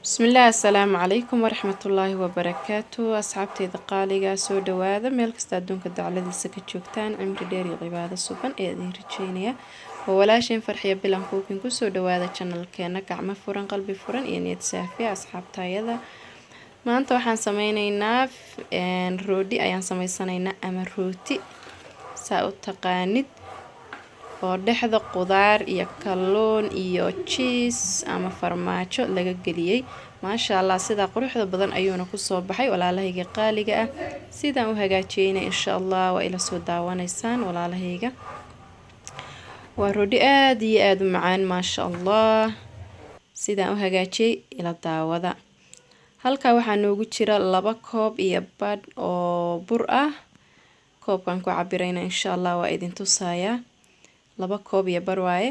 بسم الله السلام عليكم ورحمة الله وبركاته أصحابتي قاليقة سو دواذا ميل كستا دونك دعلديسا كجوجتان عمري ديري عبادة سبان ee idin rajeynaya walaasheen farxiyo bilan kuukin ku soo dhawaada channelkeena gacmo furan qalbi furan iyo niyad saafi asxaabtayada maanta waxaan sameynaynaa rooti ayaan sameysanaynaa ama rooti saa u taqaanid oo dhexda qudaar iyo kalluun iyo cheese ama farmaajo laga galiyay maasha Allah sida quruxda badan ayuuna ku soo baxay walaalahayga qaaliga ah sidaan u hagaajiyay insha Allah waa ila soo daawanaysaan walaalahayga waa rooti aad iyo aad u macaan maasha Allah sidaan u hagaajiyay ila daawada halka waxaa noogu jira 2 koob iyo badh oo bur ah koobkan ku cabirayna insha Allah waa idin tusayaa 2 koob iyo bar waaye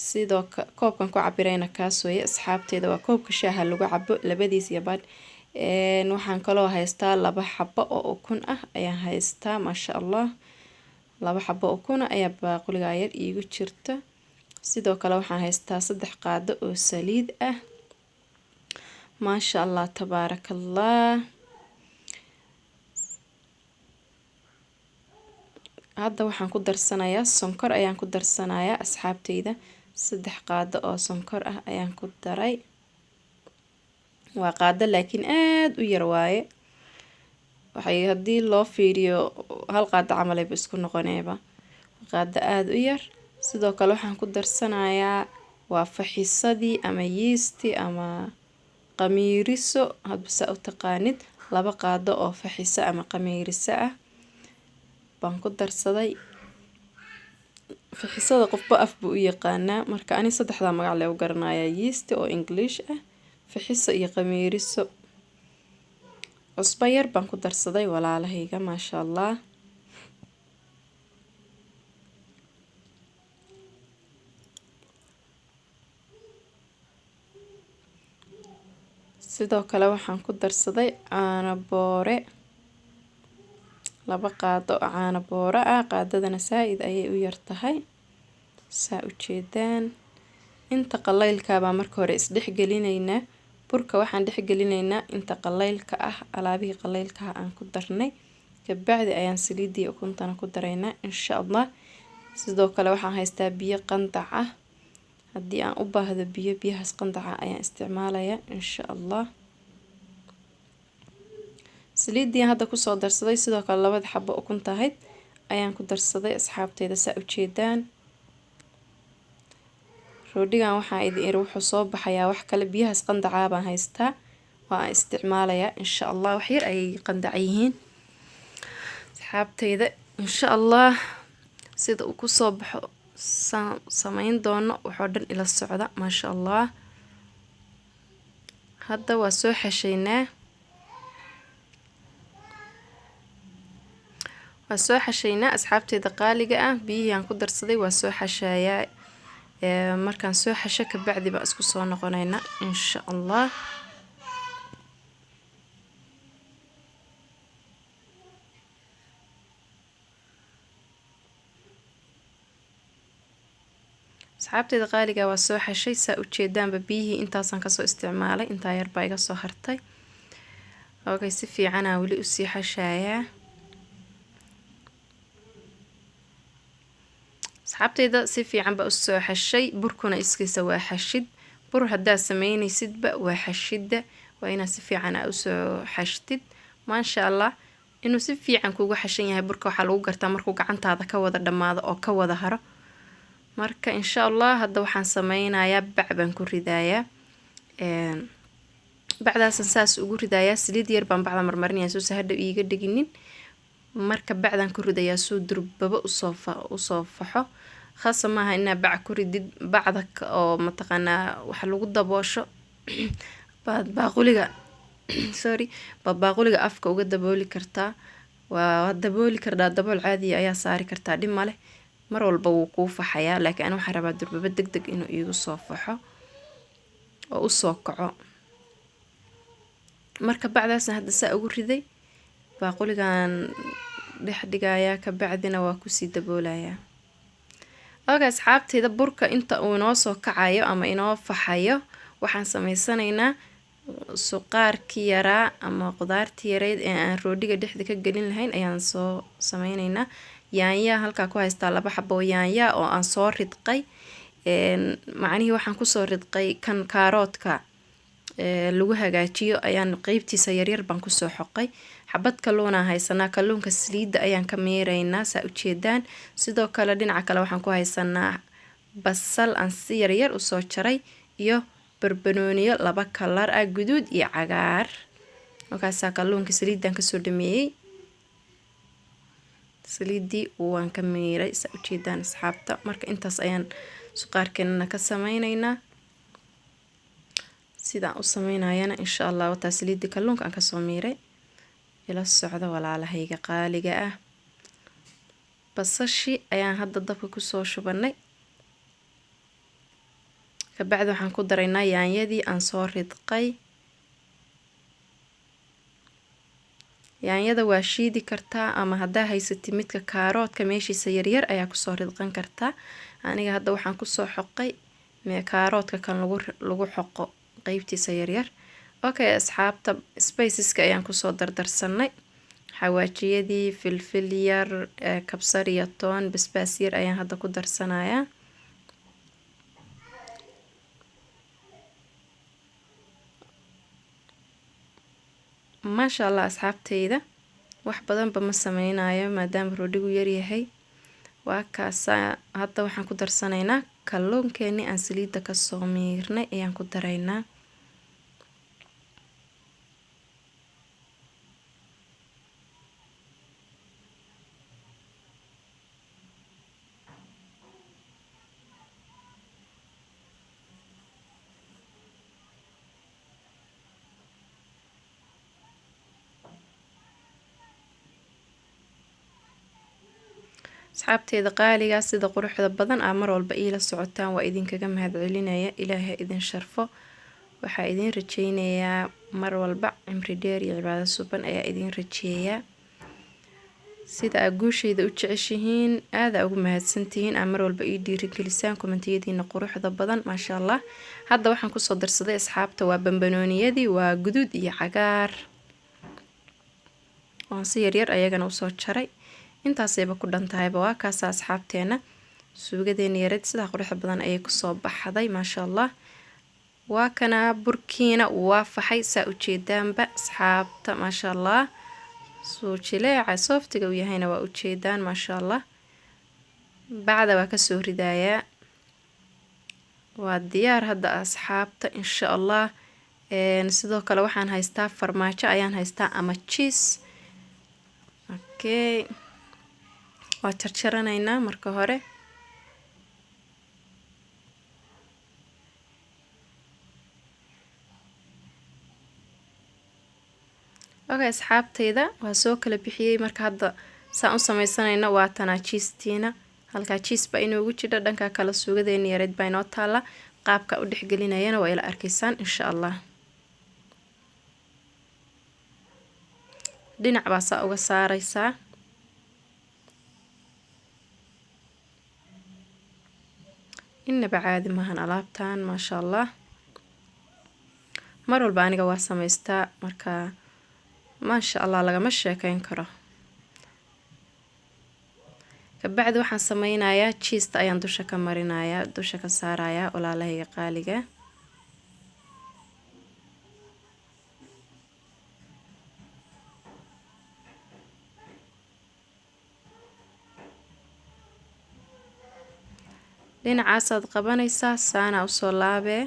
sidoo koobkan ku cabirayna kaas weeye asxaabteeda waa koobka shaaha lagu cabo labadiis iyo badh waxaan kaloo haystaa 2 xabbo oo ukun ah ayaan haystaa maasha Allah 2 xabbo ukun ayaa baaquliga yar iigu jirta sidoo kale waxaan haystaa 3 qaado oo saliid ah maasha Allah tabaarakallah hadda waxaan ku darsanayaa sonkor ayaan ku darsanayaa asxaabteyda 3 qaado oo sonkor ah ayaan ku daray waa qaado laakiin aad u yar waaye waxay hadii loo fiiriyo hal qaado camal ay isku noqonayba qaado aad u yar sidoo kale waxaan ku darsanayaa waa faxisadii ama yeasti ama qamiiriso hadba u taqaanid 2 qaado oo faxiso ama qamiiriso ah baan ku darsaday faxisada qofba af buu u yaqaanaa marka ani 3 magac leh u garanayaa yeasti oo English ah faxiso iyo qamiiriso cusbo yar baan ku darsaday walaalahayga maasha Allah sidoo kale waxaan ku darsaday caano boore 2 qaado caano boora ah qaadadana saaid ayay u yar tahay saa u jeedaan inta qaleylka baa marka hore isdhex gelinaynaa burka waxaan dhex gelinaynaa inta qaleylka ah alaabihii qaleylka aan ku darnay kabacdi ayaan saliidii ukuntana ku daraynaa insha Allah sidoo kale waxaan haystaa biyo qandac ah hadii aan u baahdo biyahaas qandaca ayaan isticmaalayaa insha Allah saliidii hadda ku soo darsaday sidoo kale 2 xabbo ukunta ahayd ayaan ku darsaday asxaabteyda saa u jeedaan roodigan waxaa idin wuxuu soo baxayaa wax kale biyahaas qandaca baan haystaa waa isticmaalayaa insha Allah wax yar ay qandac yihiin asxaabteyda insha Allah sida uu ku soo baxo sameyn doono wuxuu dhan ila socda maasha Allah hadda waa soo xashaynaa asxaabteyda qaaliga ah biyihii aan ku darsaday waa soo xashayaa markaan soo xasho ka bacdi baa isku soo noqonayna insha Allah asxaabteyda qaaliga waa soo xashay saa u jeedaanba biyihii intaasan ka soo isticmaalay inta yar baa iga soo hartay okay si fiican aan wali u sii xashayaa asxaabteyda si fiican baa u soo xashay burkuna iskiisa waa xashid bur hadaa sameynaysidba waa xashida waa inaad si fiican u soo xashtid maasha Allah inuu si fiican kugu xashan yahay burka waxa lagu gartaa markuu gacantaada ka wada dhamaado oo ka wada haro marka insha Allah hadda waxaan sameynayaa bacban ku ridayaa bacdaasan saas ugu ridayaa saliid yar baan bacda marmarinayaa soo hadhow iiga dhiginin marka bacdan ku ridayaa soo durbaba u soo faxo khasa maaha inaa bac ku ridid bacda oo mataqaanaa waxa lagu daboosho baaquliga afka uga dabooli kartaa waa dabooli kartaa dabool caadi ayaa saari kartaa dhib male mar walba wuu ku faxayaa laakiin aan waxa rabaa durbaba degdeg inuu iigu soo faxo oo u soo kaco marka bacdaasna hadda saa ugu riday baaquligan dhex dhigayaa ka bacdina waa ku sii daboolayaa okay asxaabteyda burka inta uu inoo soo kacayo ama inoo faxayo waxaan sameysanaynaa suqaarkii yaraa ama qudaartii yareyd ee aan roodhiga dhexda ka gelin lahayn ayaan soo sameyneynaa. yaanyaa halkaa ku haystaa 2 xabo oo yaanyaa oo aan soo ridqay. macnihii waxaan kusoo ridqay kan kaaroodka lagu hagaajiyo ayaan qeybtiisa yaryar baan kusoo xoqay. xabad kalluuna haysanaa, kalluunka saliidda ayaan ka meeraynaa saa ujeedaan. sidoo kale dhinaca kale waxaan ku haysanaa basal aan si yaryar usoo jaray iyo barbanooniyo 2 kalar ah, guduud iyo cagaar. markaasaa kalluunka saliiddaan kasoo dhameeyey, saliiddii waan ka meeray saa ujeedaan asxaabta. marka intaas ayaan suqaarkeena ka sameyneynaa. sidaan u sameynayana insha Allah wataa saliidii kalluunka aan kasoo meeray. ila socda walaalahayga qaaliga ah. basashi ayaan hadda dabka kusoo shubanay. kabacdi waxaan ku daraynaa yaanyadii aan soo ridqay. yaanyada waa shiidi kartaa ama haddaa haysatid midka kaaroodka meeshiisa yaryar ayaa kusoo ridqan kartaa. aniga hadda waxaan kusoo xoqay kaaroodka kan lagu xoqo qeybtiisa yaryar. okay asxaabta, spiceska ayaan kusoo dardarsanay. xawaajiyadii, filfil yar, kabsar iyo toon, basbaas yar ayaan hadda ku darsanayaa. maasha Allah asxaabteyda, wax badanba ma sameynayo maadaama roodhigu yar yahay. waa kaasa hadda waxaan ku darsanaynaa kalluunkeeni aan saliidda kasoo miirnay ayaan ku daraynaa. asxaabteeda qaaliga sida quruxda badan aa mar walba iila socotaan waa idinkaga mahadcelinaya. ilaahay idin sharfo. waxaa idin rajeynayaa mar walba cimri dheer iyo cibaado suban ayaa idin rajeeyaa. sida aad guushayda u jeceshihiin aad ugu mahadsantihiin. aa mar walba ii dhiirigelisaan kommentiyadiina quruxda badan maasha Allah. hadda waxaan kusoo darsaday asxaabta waa bambanooniyadii, waa guduud iyo cagaar. waan si yaryar ayagana usoo jaray. intaasayba ku dhantahayba. waa kaasa asxaabteena suugadeena yareed sida quruxda badan ayay kusoo baxday maasha Allah. waa kana burkiina waa faxay saa ujeedaanba asxaabta maasha Allah. soo jileeca sooftiga uu yahayna waa ujeedaan maasha Allah. bacda waa kasoo ridayaa. waa diyaar hadda asxaabta insha Allah. sidoo kale waxaan haystaa farmaajo ayaan haystaa ama cheese. okay waa jarjaranaynaa marka hore. okay asxaabteyda waa soo kala bixiyey. marka hadda saan u sameysanayna waa tanaa cheese-tiina. halkaa cheese baa inoogu jira, dhanka kale suugadeena yareed baa inoo taala. qaabka u dhexgelinayana waa ila arkaysaan insha Allah. dhinac baa saa uga saaraysaa. inaba caadi maahan alaabtan maasha Allah. mar walba aniga waa samaystaa marka maasha Allah lagama sheekeyn karo. kabacdi waxaan sameynayaa cheese ayaan dusha ka marinayaa, dusha ka saarayaa walaalahayga qaaliga. dhinacaasaad qabanaysaa saana usoo laabee.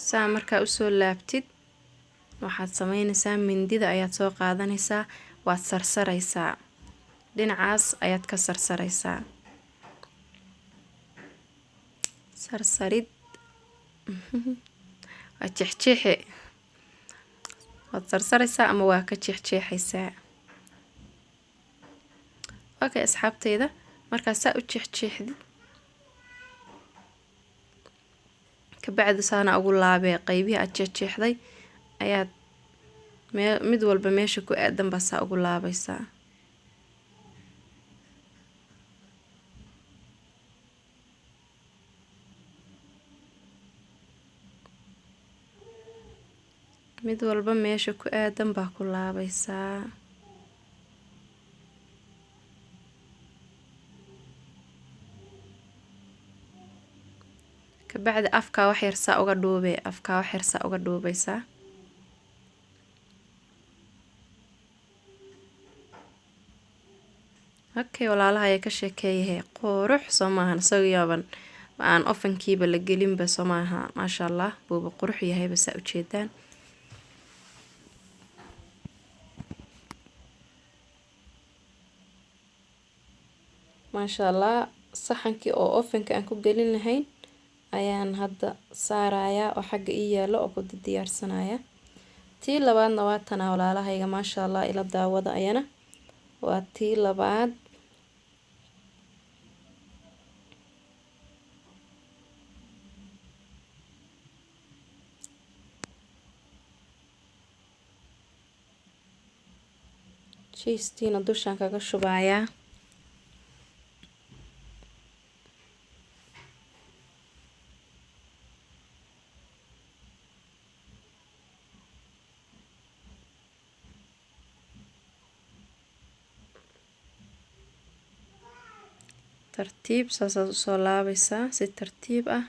saa markaa usoo laabtid waxaad sameynaysaa mindida ayaad soo qaadanaysaa, waad sarsaraysaa. dhinacaas ayaad ka sarsaraysaa. sarsarid waa jeexjeexe. waad sarsaraysaa ama waa ka jeexjeexaysaa. okay asxaabteyda markaa saa u jeexjeexdid kabacdi saana ugu laabee qaybihii aad jeexjeexday ayaad mid walba meesha ku aadan baa saa ugu laabaysaa. mid walba meesha ku aadan baa ku laabaysaa. kabacdi afkaa wax yar saa uga dhuubay, afkaa wax yar saa uga dhuubaysaa. okay walaalaha ay ka sheekeeyay qurux soo maahan isagooban aan ofankiiba la gelinba soo maaha maasha Allah buuba qurux yahay bas u jeedaan. maasha Allah saxankii oo ofanka aan ku gelin lahayn ayaan hadda saarayaa oo xagga ii yaalo oo ku diyaarsanayaa. tii labaadna waa tan walaalahayga maasha Allah ila daawada ayana waa tii labaad. cheese-tiina dushaan kaga shubayaa. tartiib saasaad usoo laabaysaa si tartiib ah.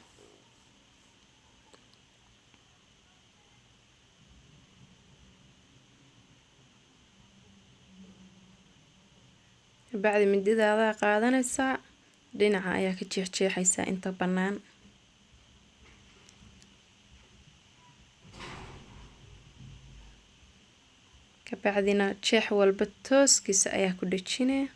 bacdi mididaada qaadanaysaa dhinaca ayaa ka jeexjeexaysaa inta bannaan. kabacdina jeex walba tooskiisa ayaa ku dhejinaya.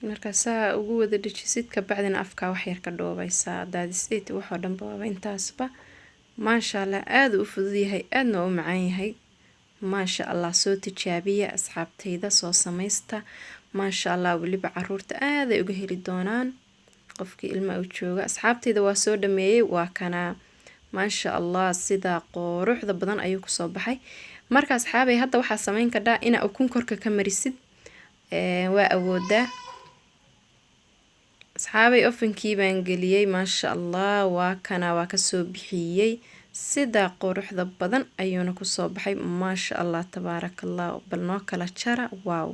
marka saa ugu wada dhajisid kabacdina afkaa wax yar ka dhoobaysaa daadiseed waxoo dhan baaba intaasba. maasha Allah aad u fudud yahay aadna u macaan yahay. maasha Allah soo tijaabiya asxaabtayda soo samaysta. maasha Allah waliba caruurta aad ay uga heli doonaan qofkii ilma u jooga. asxaabtayda waa soo dhameeyay waa kana maasha Allah sida quruxda badan ayuu ku soo baxay. marka asxaabay hadda waxa sameyn kadhaa ina ukun korka ka marisid waa awoodaa. asxaabay ofankii baan geliyay maasha Allah waa kana waa ka soo bixiyay sida quruxda badan ayuuna ku soo baxay maasha Allah tabaarakallah. bal noo kala jara waaw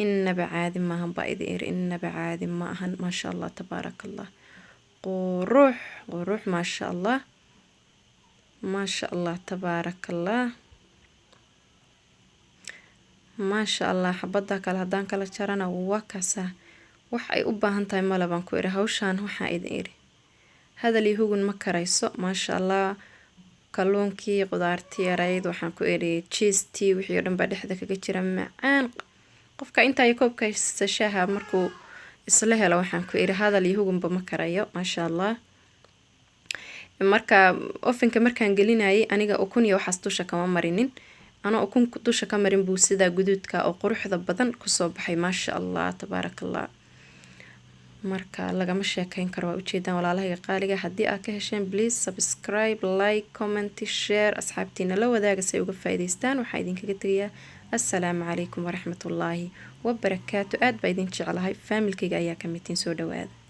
inaba caadi maahan baa idin inaba caadi maahan maasha Allah tabaarakallah. qurux qurux maasha Allah maasha Allah tabaarakallah maasha Allah. xabada kale hadaan kala jarana waa kaasa wax ay u baahan tahay malaban ku iri hawshaan waxa idin iri hadal ihugun ma karayso maasha Allah. kalluunkii qudaartii yarayd waxaan ku iri cheese-tii wixii oo dhan ba dhexda kaga jira macaan. qofka inta ay koobka shaaha markuu isla helo waxaan ku iri hadal ihugunba ma karayo maasha Allah. marka ofanka markaan gelinayay aniga ukun iyo waxaas dusha kama marinin. ana ukun dusha ka marin buu sida guduudka oo quruxda badan ku soo baxay maasha Allah tabaarakallah. marka lagama sheekayn karo waa ujeedaan walaalahayga qaaliga. haddii aad ka hesheen please subscribe like comment share asxaabtiina la wadaaga si ay uga faa'iidaystaan. waxaa idinkaga tegayaa assalaamu calaykum waraxmatullaahi wabarakaatu. aad baa idin jeclahay faamilkayga ayaa ka midtiin soo dhawaada.